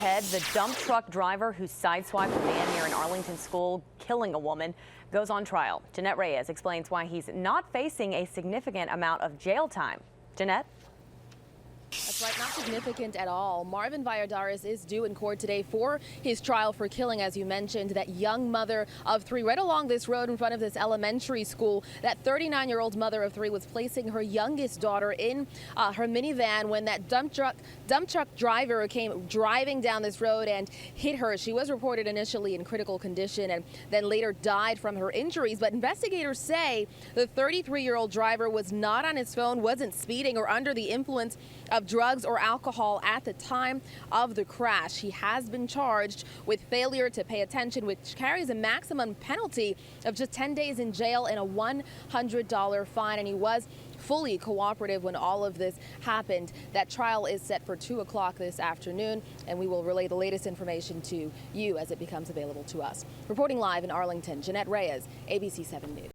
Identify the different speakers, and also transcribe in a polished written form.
Speaker 1: The dump truck driver who sideswiped a man near an Arlington school, killing a woman, goes on trial. Jeanette Reyes explains why he's not facing a significant amount of jail time. Jeanette?
Speaker 2: That's right, not significant at all. Marvin Valladares is due in court today for his trial for killing, as you mentioned, that young mother of three right along this road in front of this elementary school. That 39-year-old mother of three was placing her youngest daughter in her minivan when that dump truck driver came driving down this road and hit her. She was reported initially in critical condition and then later died from her injuries. But investigators say the 33-year-old driver was not on his phone, wasn't speeding or under the influence of drugs or alcohol at the time of the crash. He has been charged with failure to pay attention, which carries a maximum penalty of just 10 days in jail and a $100 fine. And he was fully cooperative when all of this happened. That trial is set for 2 o'clock this afternoon, and we will relay the latest information to you as it becomes available to us. Reporting live in Arlington, Jeanette Reyes, ABC 7 News.